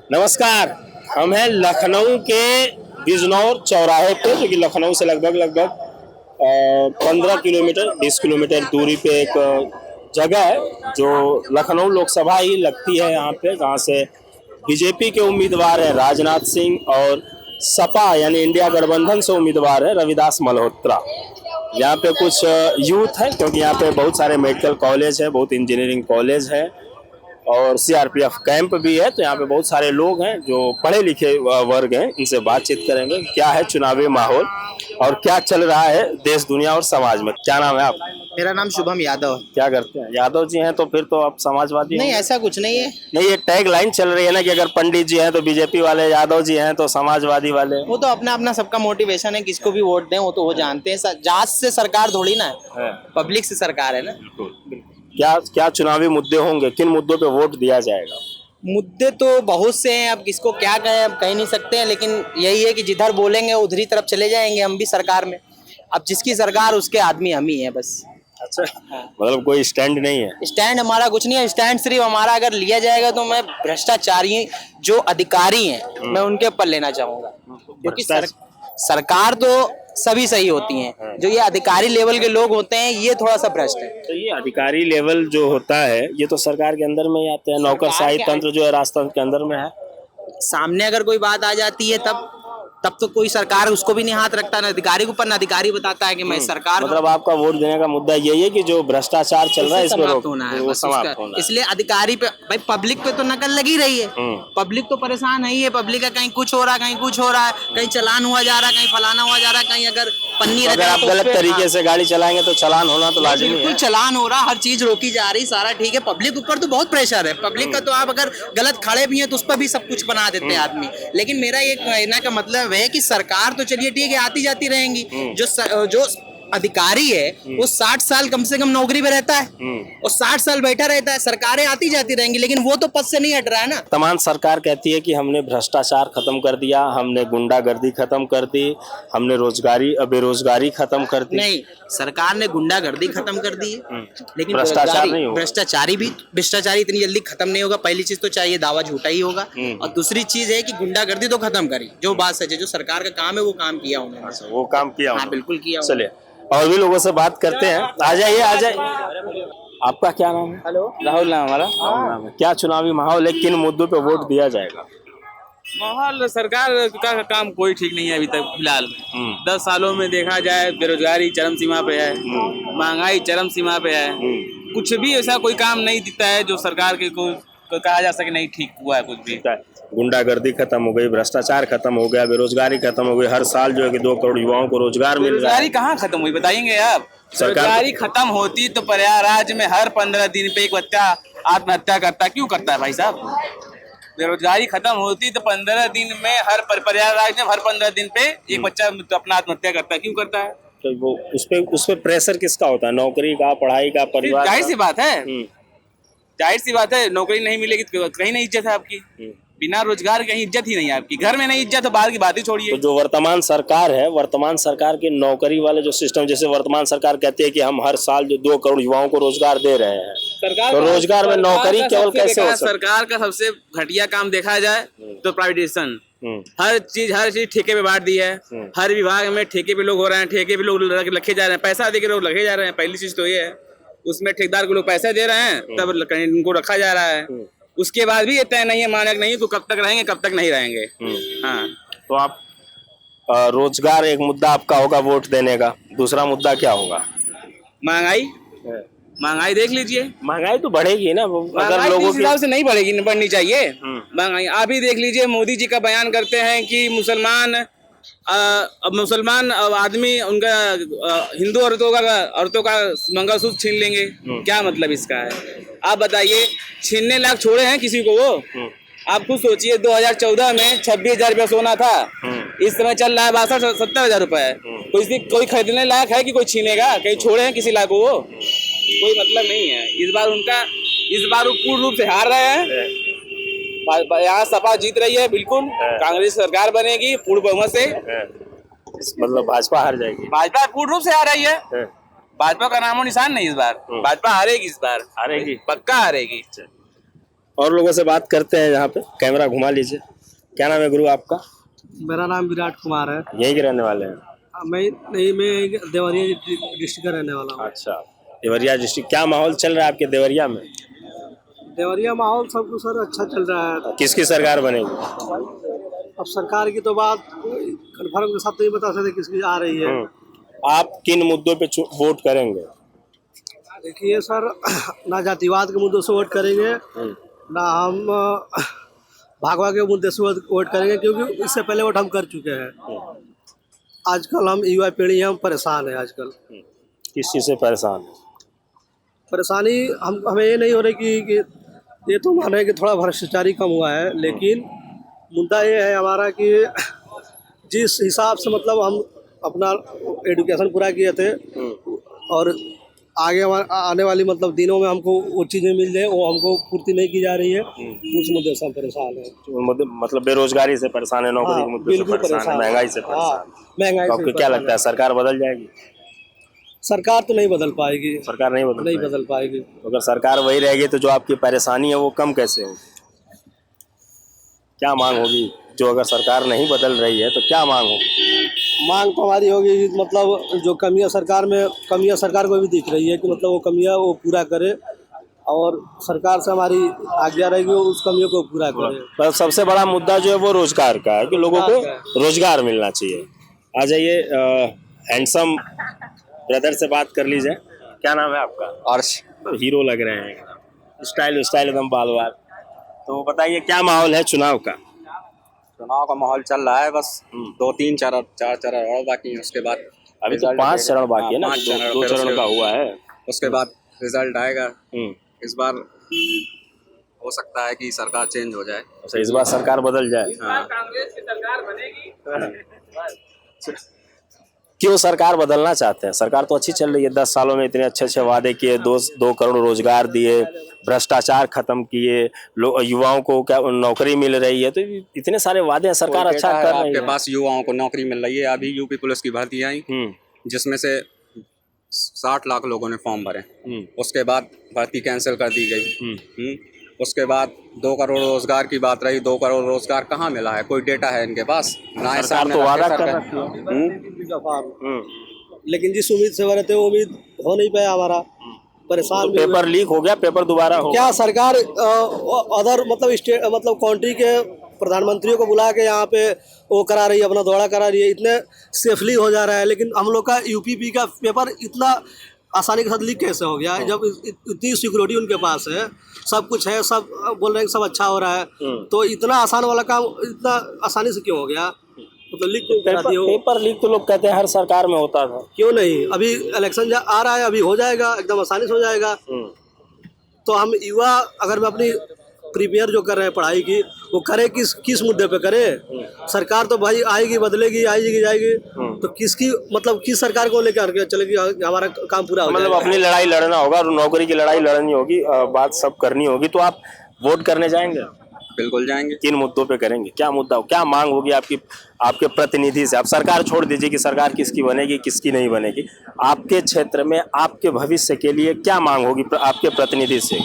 नमस्कार। हम हैं लखनऊ के बिजनौर चौराहे पे, जो कि लखनऊ से लगभग 15 किलोमीटर 20 किलोमीटर दूरी पे एक जगह है जो लखनऊ लोकसभा ही लगती है यहाँ पे, जहाँ से बीजेपी के उम्मीदवार हैं राजनाथ सिंह और सपा यानी इंडिया गठबंधन से उम्मीदवार है रविदास मल्होत्रा। यहाँ पे कुछ यूथ है, क्योंकि यहाँ पे बहुत सारे मेडिकल कॉलेज है, बहुत इंजीनियरिंग कॉलेज है और सीआरपीएफ कैंप भी है। तो यहाँ पे बहुत सारे लोग हैं जो पढ़े लिखे वर्ग हैं। इनसे बातचीत करेंगे क्या है चुनावी माहौल और क्या चल रहा है देश दुनिया और समाज में। क्या नाम है आप? मेरा नाम शुभम यादव है। क्या करते हैं? यादव जी हैं तो फिर तो आप समाजवादी नहीं, हैं। ऐसा कुछ नहीं है। नहीं, ये टैग लाइन चल रही है ना कि अगर पंडित जी हैं तो बीजेपी वाले, यादव जी हैं तो समाजवादी वाले। वो तो अपना अपना सबका मोटिवेशन है, किसको भी वोट दें वो तो वो जानते हैं। जात से सरकार थोड़ी ना है, पब्लिक से सरकार है ना। क्या क्या चुनावी मुद्दे होंगे, किन मुद्दों पे वोट दिया जाएगा? मुद्दे तो बहुत से हैं, अब किसको क्या कहें अब कह नहीं सकते हैं, लेकिन यही है कि जिधर बोलेंगे उधरी तरफ चले जाएंगे हम भी सरकार में। अब जिसकी सरकार उसके आदमी हम ही हैं बस। अच्छा, मतलब कोई स्टैंड नहीं है? स्टैंड हमारा कुछ नहीं है। स्टैंड सिर्फ हमारा अगर लिया जाएगा तो मैं भ्रष्टाचारी जो अधिकारी हैं मैं उनके ऊपर लेना चाहूंगा, क्योंकि सरकार तो सभी सही होती हैं, जो ये अधिकारी लेवल के लोग होते हैं ये थोड़ा सा भ्रष्ट है। तो ये अधिकारी लेवल जो होता है ये तो सरकार के अंदर में ही आते हैं। नौकरशाही तंत्र जो है राजतंत्र के अंदर में है। सामने अगर कोई बात आ जाती है तब तो कोई सरकार उसको भी नहीं हाथ रखता, ना अधिकारी के ऊपर, ना अधिकारी बताता है कि मैं सरकार। मतलब आपका वोट देने का मुद्दा यही है कि जो भ्रष्टाचार चल रहा है इसमें समाप्त होना है, वो बस समाप्त होना है। इसलिए अधिकारी पे भाई पब्लिक पे तो नकल लगी रही है। पब्लिक तो परेशान है ही है। पब्लिक का कहीं कुछ हो रहा है, कहीं कुछ हो रहा है, कहीं चलान हुआ जा रहा है, कहीं फलाना हुआ जा रहा है, कहीं अगर पन्नी अगर आप गलत तरीके से गाड़ी चलाएंगे तो चालान होना तो लाजिमी है। बिल्कुल चलान हो रहा, हर चीज रोकी जा रही, सारा ठीक है। पब्लिक ऊपर तो बहुत प्रेशर है। पब्लिक का तो आप अगर गलत खड़े भी हैं तो उस पर भी सब कुछ बना देते हैं आदमी। लेकिन मेरा ये कहना का मतलब है कि सरकार तो चलिए ठीक है आती जाती रहेंगी, जो अधिकारी है वो 60 साल कम से कम नौकरी पे रहता है और 60 साल बैठा रहता है। सरकारें आती जाती रहेंगी लेकिन वो तो पद से नहीं हट रहा है ना। वर्तमान सरकार कहती है कि हमने भ्रष्टाचार खत्म कर दिया, हमने गुंडागर्दी खत्म कर दी, हमने बेरोजगारी खत्म कर दी। नहीं, सरकार ने गुंडागर्दी खत्म कर दी है लेकिन भ्रष्टाचार नहीं होगा। भ्रष्टाचारी इतनी जल्दी खत्म नहीं होगा। पहली चीज तो चाहिए दावा झूठा ही होगा और दूसरी चीज है कि गुंडागर्दी तो खत्म करी। जो बात सच है, जो सरकार का काम है वो काम किया उन्होंने। वो काम किया? हाँ बिल्कुल किया। चलिए और भी लोगों से बात करते हैं। आ जाइए आ जाइए। आपका क्या नाम है? हेलो, राहुल नाम हमारा। नाम है। क्या चुनावी माहौल है, किन मुद्दों पे वोट दिया जाएगा? माहौल सरकार का काम कोई ठीक नहीं है अभी तक फिलहाल। 10 सालों में देखा जाए बेरोजगारी चरम सीमा पे है, महंगाई चरम सीमा पे है। कुछ भी ऐसा कोई काम नहीं दिखता है जो सरकार के को कहा जा सके नहीं ठीक हुआ है कुछ भी। गुंडागर्दी खत्म हो गई, भ्रष्टाचार खत्म हो गया, बेरोजगारी खत्म हो गई। हर साल जो है कि 2 करोड़ युवाओं को रोजगार मिल रहा है। बेरोजगारी कहाँ खत्म हुई बताएंगे आप? बेरोजगारी खत्म होती तो प्रयागराज में हर 15 दिन पे एक बच्चा आत्महत्या करता। क्यों करता है भाई साहब? बेरोजगारी खत्म होती तो 15 दिन में हर प्रयागराज में हर 15 दिन पे एक बच्चा अपना आत्महत्या करता है। क्यों करता है? तो वो उस पे प्रेशर किसका होता है? नौकरी का, पढ़ाई का, परिवार? जाहिर सी बात है, जाहिर सी बात है। नौकरी नहीं मिलेगी तो कहीं नहीं इज्जत है आपकी। बिना रोजगार कहीं इज्जत ही नहीं है आपकी। घर में नहीं इज्जत तो बाहर की बात ही छोड़िए। तो जो वर्तमान सरकार है, वर्तमान सरकार के नौकरी वाले जो सिस्टम, जैसे वर्तमान सरकार कहती है कि हम हर साल जो 2 करोड़ युवाओं को रोजगार दे रहे हैं, तो रोजगार में नौकरी केवल कैसे हो सकती है? सरकार का सबसे घटिया काम देखा जाए तो प्राइवेटाइजेशन। हर चीज ठेके पे बांट दी है। हर विभाग में ठेके पे लोग हो रहे हैं, ठेके पे लोग रखे जा रहे हैं, पैसा दे के लोग रखे जा रहे हैं। पहली चीज तो ये है, उसमें ठेकेदार को लोग पैसे दे रहे हैं तब कहीं उनको रखा जा रहा है। उसके बाद भी ये तय नहीं है, मानक नहीं तो कब तक रहेंगे कब तक नहीं रहेंगे। हाँ, तो आप रोजगार एक मुद्दा आपका होगा वोट देने का। दूसरा मुद्दा क्या होगा? महंगाई देख लीजिए। महंगाई तो बढ़ेगी ना, अगर लोगों के हिसाब से नहीं बढ़ेगी, बढ़नी चाहिए महंगाई। आप ही देख लीजिए, मोदी जी का बयान करते हैं कि मुसलमान आदमी उनका हिंदू औरतों का मंगलसूत्र छीन लेंगे। क्या मतलब इसका है? आप बताइए, छीनने लायक छोड़े हैं किसी को वो? आप खुद सोचिए, 2014 में 26,000 रुपया सोना था, इस समय चल रहा है 62-70,000 रुपए। कोई खरीदने लायक है कि कोई छीनेगा? कहीं छोड़े हैं किसी लायक वो? कोई मतलब नहीं है। इस बार वो पूर्ण रूप से हार रहे हैं। यहाँ सपा जीत रही है, बिल्कुल कांग्रेस सरकार बनेगी पूर्ण बहुमत से। मतलब भाजपा हार जाएगी? भाजपा पूर्ण रूप से हार रही है। भाजपा का नामो निशान नहीं इस बार। भाजपा हारेगी, इस बार हारेगी, पक्का हारेगी। और लोगों से बात करते हैं। यहाँ पे कैमरा घुमा लीजिए। क्या नाम है गुरु आपका? मेरा नाम विराट कुमार है। यहीं के रहने वाले हैं? मैं देवरिया डिस्ट्रिक्ट का रहने वाला हूँ। अच्छा, देवरिया डिस्ट्रिक्ट। क्या माहौल चल रहा है आपके देवरिया में? देवरिया माहौल सब कुछ सर अच्छा चल रहा है। किसकी सरकार बनेगी? अब सरकार की तो बात कन्फर्म के साथ नहीं बता सकते किसकी आ रही है। आप किन मुद्दों पे वोट करेंगे? देखिए सर, ना जातिवाद के मुद्दों से वोट करेंगे, ना हम भागवा के मुद्दे से वोट करेंगे, क्योंकि इससे पहले वोट हम कर चुके हैं। आजकल हम युवा पीढ़ी हम परेशान है। आजकल किस चीज़ से परेशान है? परेशानी हमें ये नहीं हो रही कि ये तो मान रहे हैं कि थोड़ा भ्रष्टाचारी कम हुआ है, लेकिन मुद्दा ये है हमारा कि जिस हिसाब से मतलब हम अपना एजुकेशन पूरा किए थे और आगे आने वाली मतलब दिनों में हमको वो चीज़ें मिल जाए, वो हमको पूर्ति नहीं की जा रही है। उस मुद्दे से हम परेशान है। मतलब बेरोजगारी से परेशान है, नौकरी के मुद्दे से परेशान है, महंगाई से परेशान है। महंगाई आपको क्या लगता है सरकार बदल जाएगी? सरकार तो नहीं बदल पाएगी। सरकार नहीं बदल पाएगी। तो अगर सरकार वही रहेगी तो जो आपकी परेशानी है वो कम कैसे होगी? क्या मांग होगी? जो अगर सरकार नहीं बदल रही है तो क्या मांग होगी? मांग तो हमारी होगी मतलब जो कमियां सरकार को भी दिख रही है कि मतलब वो कमियां वो पूरा करे, और सरकार से हमारी आज्ञा रहेगी वो उस कमियों को पूरा करे। पर सबसे बड़ा मुद्दा जो है वो रोजगार का है कि लोगों को रोजगार मिलना चाहिए। आ जाइए, हैंडसम ब्रदर से बात कर लीजिए। क्या नाम है आपका? अर्श। हीरो लग रहे हैं, स्टाइल एकदम बाल बाल। तो बताइए क्या माहौल है चुनाव का? चुनाव का माहौल चल रहा है, बस 4 चरण और बाकी है। उसके बाद अभी तो 5 चरण बाकी है ना, 2 चरण का हुआ है। उसके बाद रिजल्ट आएगा। इस बार हो सकता है कि सरकार चेंज हो जाए। अच्छा, इस बार सरकार बदल जाए। कांग्रेस की सरकार बनेगी। क्यों सरकार बदलना चाहते हैं? सरकार तो अच्छी चल रही है, 10 सालों में इतने अच्छे वादे किए, 2 करोड़ रोजगार दिए, भ्रष्टाचार खत्म किए, युवाओं को क्या नौकरी मिल रही है, तो इतने सारे वादे हैं, सरकार अच्छा कर रही है। आपके पास युवाओं को नौकरी मिल रही है। अभी यूपी पुलिस की भर्ती आई, जिसमें से 60 लाख लोगों ने फॉर्म भरे। उसके बाद भर्ती कैंसिल कर दी गई। उसके बाद 2 करोड़ रोजगार की बात रही। 2 करोड़ रोजगार कहाँ मिला है? कोई डेटा है इनके पास? ना सरकार तो वादा कर रखी है। लेकिन जिस उम्मीद से भरे थे वो उम्मीद हो नहीं पाया हमारा। परेशान भी पेपर लीक हो गया, पेपर दोबारा हो क्या सरकार अदर मतलब कंट्री के प्रधानमंत्रियों को बुला के यहाँ पे वो करा रही है, अपना दौरा करा रही है, इतने सेफली हो जा रहा है। लेकिन हम लोग का यूपीपी का पेपर इतना आसानी के साथ लीक कैसे हो गया? जब इतनी सिक्योरिटी उनके पास है, सब कुछ है, सब बोल रहे हैं सब अच्छा हो रहा है, तो इतना आसान वाला काम इतना आसानी से क्यों हो गया? मतलब लीक क्यों करा दिया? पेपर लीक तो लोग कहते हैं हर सरकार में होता था, क्यों नहीं? अभी इलेक्शन आ रहा है, अभी हो जाएगा, एकदम आसानी से हो जाएगा। तो हम युवा अगर मैं अपनी प्रिपेयर जो कर रहे हैं पढ़ाई की, वो करे किस मुद्दे पे करे? सरकार तो भाई आएगी बदलेगी, आएगी जाएगी, तो किस सरकार को लेकर चलेगी? हमारा काम पूरा हो मतलब जाएगा। अपनी लड़ाई लड़ना होगा और नौकरी की लड़ाई लड़नी होगी, बात सब करनी होगी। तो आप वोट करने जाएंगे? बिल्कुल जाएंगे। किन मुद्दों पे करेंगे? क्या मुद्दा, क्या मांग होगी आपके प्रतिनिधि से? आप सरकार छोड़ दीजिए कि सरकार किसकी बनेगी किसकी नहीं बनेगी, आपके क्षेत्र में आपके भविष्य के लिए क्या मांग होगी आपके प्रतिनिधि से?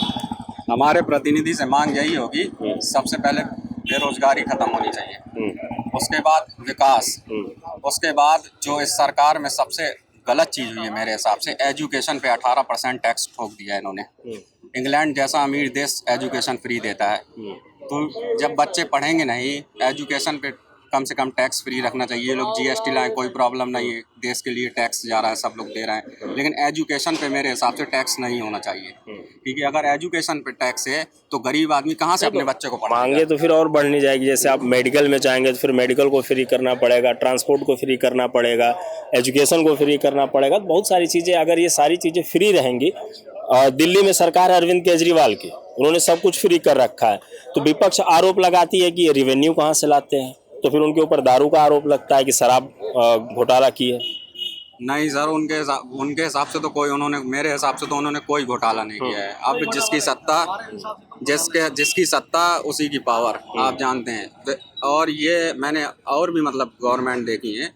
हमारे प्रतिनिधि से मांग यही होगी, सबसे पहले बेरोजगारी खत्म होनी चाहिए, उसके बाद विकास, उसके बाद जो इस सरकार में सबसे गलत चीज़ हुई है मेरे हिसाब से, एजुकेशन पे 18% टैक्स ठोक दिया है इन्होंने। इंग्लैंड जैसा अमीर देश एजुकेशन फ्री देता है, तो जब बच्चे पढ़ेंगे नहीं, एजुकेशन पे कम से कम टैक्स फ्री रखना चाहिए। ये लोग जीएसटी लाएं, कोई प्रॉब्लम नहीं है, देश के लिए टैक्स जा रहा है, सब लोग दे रहे हैं, लेकिन एजुकेशन पे मेरे हिसाब से टैक्स नहीं होना चाहिए, क्योंकि अगर एजुकेशन पे टैक्स है तो गरीब आदमी कहाँ से अपने बच्चे को पढ़ाएगा? मांगे तो फिर और बढ़नी जाएगी। जैसे आप मेडिकल में जाएंगे तो फिर मेडिकल को फ्री करना पड़ेगा, ट्रांसपोर्ट को फ्री करना पड़ेगा, एजुकेशन को फ्री करना पड़ेगा, बहुत सारी चीज़ें। अगर ये सारी चीज़ें फ्री रहेंगी, दिल्ली में सरकार है अरविंद केजरीवाल की, उन्होंने सब कुछ फ्री कर रखा है, तो विपक्ष आरोप लगाती है कि ये रेवेन्यू कहाँ से लाते हैं, तो फिर उनके ऊपर दारू का आरोप लगता है कि शराब घोटाला की है। नहीं सर, उनके हिसाब से तो कोई, मेरे हिसाब से तो उन्होंने कोई घोटाला नहीं किया है। अब जिसकी सत्ता उसी की पावर, आप जानते हैं। और ये मैंने और भी मतलब गवर्नमेंट देखी है,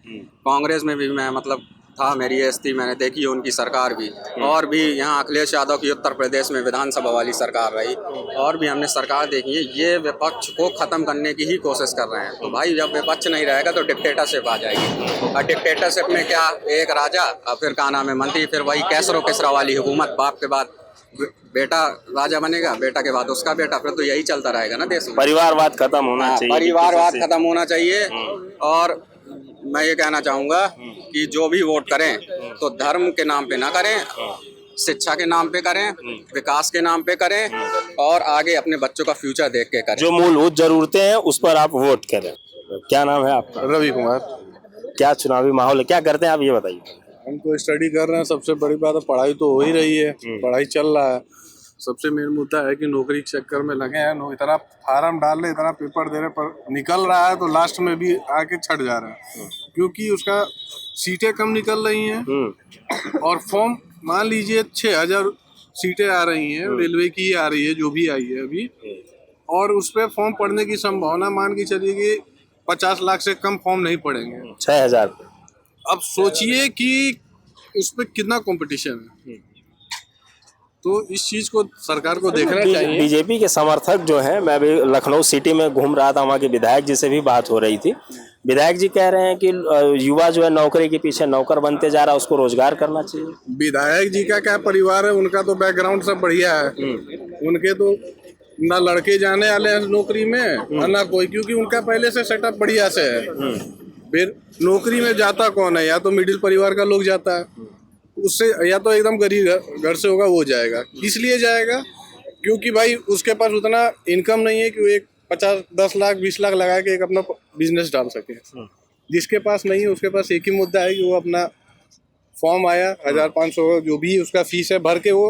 कांग्रेस में भी मैं मतलब था, मेरी एज थी, मैंने देखी है उनकी सरकार भी। और भी यहाँ अखिलेश यादव की उत्तर प्रदेश में विधानसभा वाली सरकार रही, और भी हमने सरकार देखी है। ये विपक्ष को ख़त्म करने की ही कोशिश कर रहे हैं। तो भाई जब विपक्ष नहीं रहेगा तो डिक्टेटरशिप आ जाएगी, और डिक्टेटरशिप में क्या, एक राजा और फिर क्या नाम है मंत्री, फिर वही कैसरो किसरा वाली हुकूमत, बाप के बाद बेटा राजा बनेगा, बेटा के बाद उसका बेटा, फिर तो यही चलता रहेगा ना देश में। परिवारवाद खत्म होना चाहिए, परिवारवाद खत्म होना चाहिए। और मैं ये कहना चाहूँगा कि जो भी वोट करें तो धर्म के नाम पे ना करें, शिक्षा के नाम पे करें, विकास के नाम पे करें, और आगे अपने बच्चों का फ्यूचर देख के करें। जो मूलभूत जरूरतें हैं उस पर आप वोट करें। क्या नाम है आपका? रवि कुमार। क्या चुनावी माहौल है, क्या करते हैं आप, ये बताइए। हम तो स्टडी कर रहे हैं। सबसे बड़ी बात है पढ़ाई तो हो ही रही है, पढ़ाई चल रहा है। सबसे मेन मुद्दा है कि नौकरी के चक्कर में लगे हैं लोग, इतना फार्म डाल रहे, इतना पेपर दे रहे, पर निकल रहा है तो लास्ट में भी आके छट जा रहा है, क्योंकि उसका सीटें कम निकल रही हैं। और फॉर्म मान लीजिए 6000 सीटें आ रही हैं, रेलवे की आ रही है, जो भी आई है अभी, और उस पर फॉर्म पड़ने की संभावना मान के चलिए कि 50 लाख से कम फॉर्म नहीं पड़ेंगे। 6000। अब सोचिए कि उस पर कितना कंपटीशन है। तो इस चीज को सरकार को देखना चाहिए। बीजेपी के समर्थक जो हैं, मैं अभी लखनऊ सिटी में घूम रहा था, वहाँ के विधायक जी से भी बात हो रही थी। विधायक जी कह रहे हैं कि युवा जो है नौकरी के पीछे नौकर बनते जा रहा है, उसको रोजगार करना चाहिए। विधायक जी का क्या परिवार है, उनका तो बैकग्राउंड सब बढ़िया है। उनके तो ना लड़के जाने वाले हैं नौकरी में, ना कोई, क्योंकि उनका पहले से सेटअप बढ़िया से है। फिर नौकरी में जाता कौन है, या तो मिडिल परिवार का लोग जाता है, उससे, या तो एकदम गरीब घर से होगा वो जाएगा। इसलिए जाएगा क्योंकि भाई उसके पास उतना इनकम नहीं है कि वो एक 50, 10 लाख 20 लाख लगा के एक अपना बिजनेस डाल सके। जिसके पास नहीं है उसके पास एक ही मुद्दा है कि वो अपना फॉर्म आया 1500 जो भी उसका फीस है भर के वो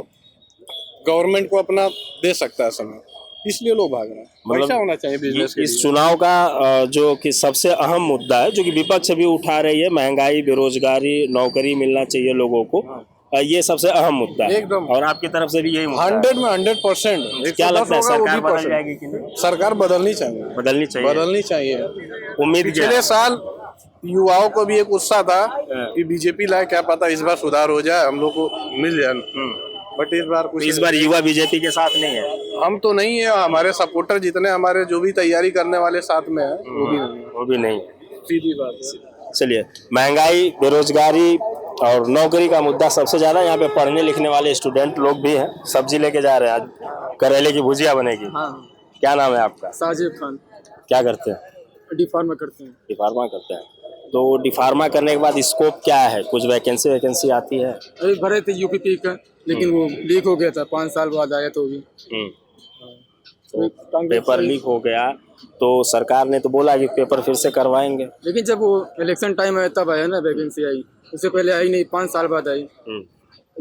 गवर्नमेंट को अपना दे सकता है समय, इसलिए लोग भाग रहे हैं। पैसा होना चाहिए बिजनेस के लिए। इस चुनाव का जो कि सबसे अहम मुद्दा है, जो कि विपक्ष भी उठा रही है, महंगाई, बेरोजगारी, नौकरी मिलना चाहिए लोगों को, ये सबसे अहम मुद्दा है। एकदम। और आपकी तरफ से भी यही मुद्दा है। 100 में 100%। क्या लगता है, सरकार बदल जाएगी कि नहीं? सरकार बदलनी चाहिए, बदलनी चाहिए। उम्मीद पिछले साल युवाओं को भी एक उत्साह था कि बीजेपी लाए, क्या पता इस बार सुधार हो जाए, हम लोग को मिल जाए, बट इस बार युवा बीजेपी के साथ नहीं है। हम तो नहीं है, हमारे सपोर्टर जितने हमारे जो भी तैयारी करने वाले साथ में है वो भी नहीं है। सीधी बात। चलिए, महंगाई, बेरोजगारी और नौकरी का मुद्दा सबसे ज्यादा। यहाँ पे पढ़ने लिखने वाले स्टूडेंट लोग भी हैं। सब्जी लेके जा रहे हैं, आज करेले की भुजिया बनेगी। हाँ। क्या नाम है आपका? साजिद खान। क्या करते हैं? डिफार्मा करते हैं। डिफार्मा करते हैं। तो डिफार्मा करने के बाद स्कोप क्या है, कुछ वैकेंसी आती है? अभी भरे थे यूपीपी का, लेकिन वो लीक हो गया था, 5 साल बाद आया तो भी। तो पेपर लीक हो गया तो सरकार ने तो बोला कि पेपर फिर से करवाएंगे, लेकिन जब वो इलेक्शन टाइम आया तब आया ना वैकेंसी आई, उससे पहले आई नहीं, 5 साल बाद आई।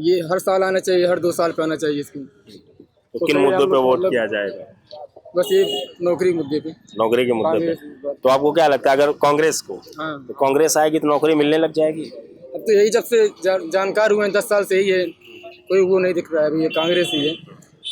ये हर साल आना चाहिए, हर 2 साल पे आना चाहिए इसकी। तो किन मुद्दों पे वोट किया जाएगा? बस ये नौकरी मुद्दे पे, नौकरी के मुद्दे पे। तो आपको क्या लगता है, अगर कांग्रेस को, तो कांग्रेस आएगी तो नौकरी मिलने लग जाएगी? अब तो यही जब से जानकार हुए हैं 10 साल से ही है, कोई वो नहीं दिख रहा है अभी, ये कांग्रेस ही है।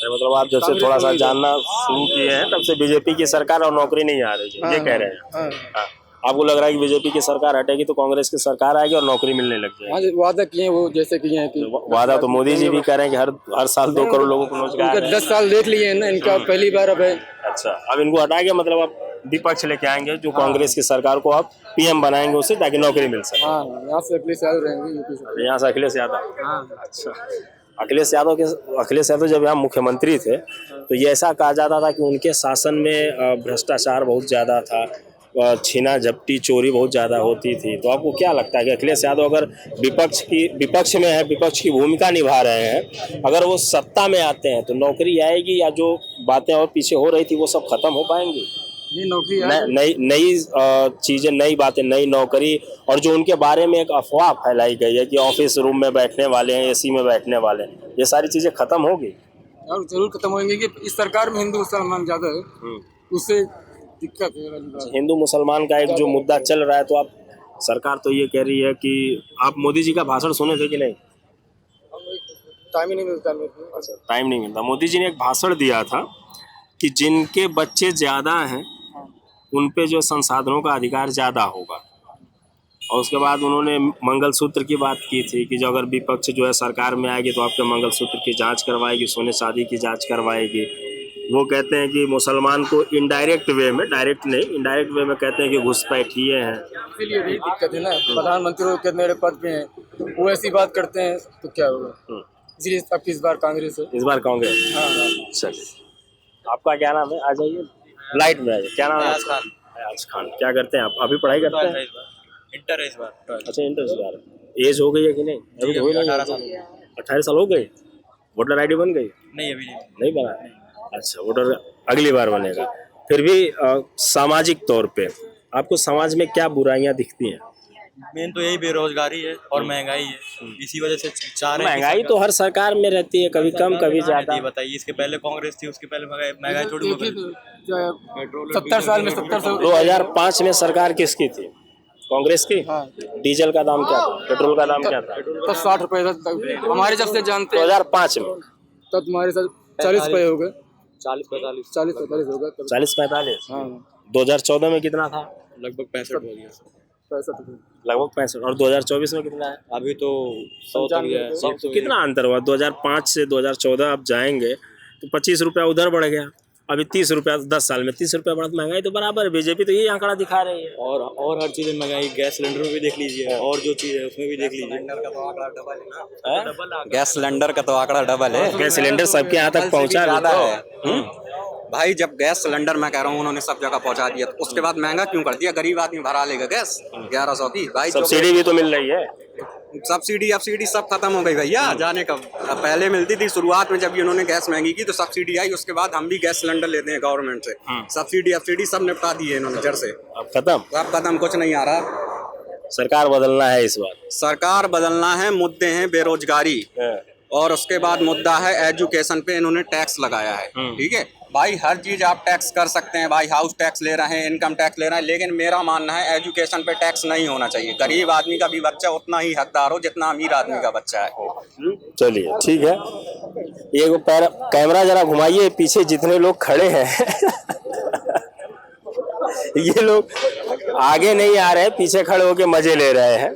मतलब आप जब से थोड़ा सा जानना शुरू किए हैं तब से बीजेपी की सरकार और नौकरी नहीं आ रही है, ये कह रहे हैं। हाँ। आपको लग रहा है कि बीजेपी की सरकार हटेगी तो कांग्रेस की सरकार आएगी और नौकरी मिलने लग जाएगी? वादा किए वो, जैसे किए हैं कि वादा तो मोदी जी भी कह रहे हैं कि हर साल 2 करोड़ लोगों को रोजगार। 10 साल देख लिए हैं ना इनका, पहली बार अब है। अच्छा, अब इनको हटा के मतलब आप विपक्ष लेके आएंगे, जो कांग्रेस की सरकार को आप पीएम बनाएंगे उससे, ताकि नौकरी मिल सके। हाँ, यहाँ से अखिलेश यादव रहेंगे, यूपी से। यहाँ से अखिलेश यादव? हाँ। अच्छा, अखिलेश यादव जब यहाँ मुख्यमंत्री थे तो ये ऐसा कहा जाता था कि उनके शासन में भ्रष्टाचार बहुत ज़्यादा था, छीना झपटी चोरी बहुत ज़्यादा होती थी। तो आपको क्या लगता है कि अखिलेश यादव अगर विपक्ष में है, विपक्ष की भूमिका निभा रहे हैं, अगर वो सत्ता में आते हैं तो नौकरी आएगी, या जो बातें और पीछे हो रही थी वो सब खत्म हो पाएंगी? नई चीजें, नई बातें, नई नौकरी, और जो उनके बारे में एक अफवाह फैलाई गई है कि ऑफिस रूम में बैठने वाले हैं, एसी में बैठने वाले हैं, ये सारी चीजें खत्म होगी? और जरूर खत्म होंगे कि इस सरकार में हिंदू मुसलमान ज्यादा है, उससे दिक्कत है। हिंदू मुसलमान का एक जो मुद्दा चल रहा है, तो आप, सरकार तो ये कह रही है कि आप मोदी जी का भाषण सुने थे कि नहीं? टाइम ही नहीं मिलता। अच्छा, टाइम नहीं मिलता। मोदी जी ने एक भाषण दिया था कि जिनके बच्चे ज्यादा हैं उन पे जो संसाधनों का अधिकार ज्यादा होगा। और उसके बाद उन्होंने मंगलसूत्र की बात की थी कि जो अगर विपक्ष जो है सरकार में आएगी तो आपके मंगलसूत्र की जांच करवाएगी, सोने चांदी की जांच करवाएगी। वो कहते हैं कि मुसलमान को इनडायरेक्ट वे में, डायरेक्ट नहीं इनडायरेक्ट वे में कहते हैं कि घुसपैठिए हैं। इसीलिए भी दिक्कत है ना, प्रधानमंत्री के मेरे पद पे हैं, वो ऐसी बात करते हैं तो क्या होगा। इसलिए अब इस बार कांग्रेस है। इस बार कांग्रेस। हाँ। चलिए, आपका क्या नाम है? आ जाइए लाइट में, आ जाइए। क्या नाम है? अयाज खान। क्या करते हैं आप? अभी पढ़ाई करते हैं? इंटर है इस बार। अच्छा, इंटर इस बार। एज हो गई है कि नहीं? अभी तो हो नहीं। 18 साल हो गए। वोटर आईडी बन गई? नहीं, अभी नहीं बना। अच्छा, वोटर अगली बार बनेगा। फिर भी सामाजिक तौर पे आपको समाज में क्या बुराइयां दिखती हैं? मेन तो यही बेरोजगारी है और महंगाई है। इसी वजह से चाह रहे हैं महंगाई तो हर सरकार में रहती है, कभी कम कभी ज्यादा। बताइए, इसके पहले कांग्रेस थी, उसके पहले महंगाई थोड़ी हो गई। 70 साल में 70 से 2005 में सरकार किसकी थी? कांग्रेस की। डीजल का दाम क्या था? पेट्रोल का दाम क्या था? तब 60 रुपए था हमारे जब से जानते हैं। 2005 में तब तुम्हारे साथ 40 रुपए हो गए। 40-45 हो गए तब। 40-45। हाँ, 2014 में कितना था? लगभग 65 हो गया। 65 लगभग 65। और 2024 में कितना है? अभी तो 100 तक गया है। तो कितना अंतर हुआ? 2005 से 2014 अब जाएंगे तो 25 रुपया उधर बढ़ गया। अभी 30 रुपया 10 साल में 30 रुपया बढ़ा। महंगाई तो बराबर है। बीजेपी तो यही आंकड़ा दिखा रही है। और हर चीज में महंगाई। गैस सिलेंडर में भी देख लीजिए, और जो चीज है उसमें भी देख लीजिए। गैस सिलेंडर का तो आंकड़ा डबल है। गैस सिलेंडर सबके यहाँ तक पहुँचा ज्यादा है। भाई, जब गैस सिलेंडर मैं कह रहा हूँ उन्होंने सब जगह पहुंचा दिया, तो उसके बाद महंगा क्यों कर दिया? गरीब आदमी भरा लेगा गैस 1100 की। भाई, सब्सिडी भी तो मिल रही है। सब्सिडी सब खत्म हो गई भैया। जाने कब? पहले मिलती थी शुरुआत में, जब इन्होंने गैस महंगी की तो सब्सिडी आई। उसके बाद हम भी गैस सिलेंडर लेते हैं गवर्नमेंट से। सब्सिडी सब निपटा दी है इन्होंने जड़ से। अब खत्म। कुछ नहीं आ रहा। सरकार बदलना है इस बार। सरकार बदलना है। मुद्दे हैं बेरोजगारी, और उसके बाद मुद्दा है एजुकेशन पे इन्होंने टैक्स लगाया है। ठीक है भाई, हर चीज आप टैक्स कर सकते हैं भाई। हाउस टैक्स ले रहे हैं, इनकम टैक्स ले रहे हैं, लेकिन मेरा मानना है एजुकेशन पे टैक्स नहीं होना चाहिए। गरीब आदमी का भी बच्चा उतना ही हकदार हो जितना अमीर आदमी का बच्चा है। चलिए, ठीक है। ये कैमरा जरा घुमाइए, पीछे जितने लोग खड़े हैं ये लोग आगे नहीं आ रहे, पीछे खड़े होके मजे ले रहे हैं।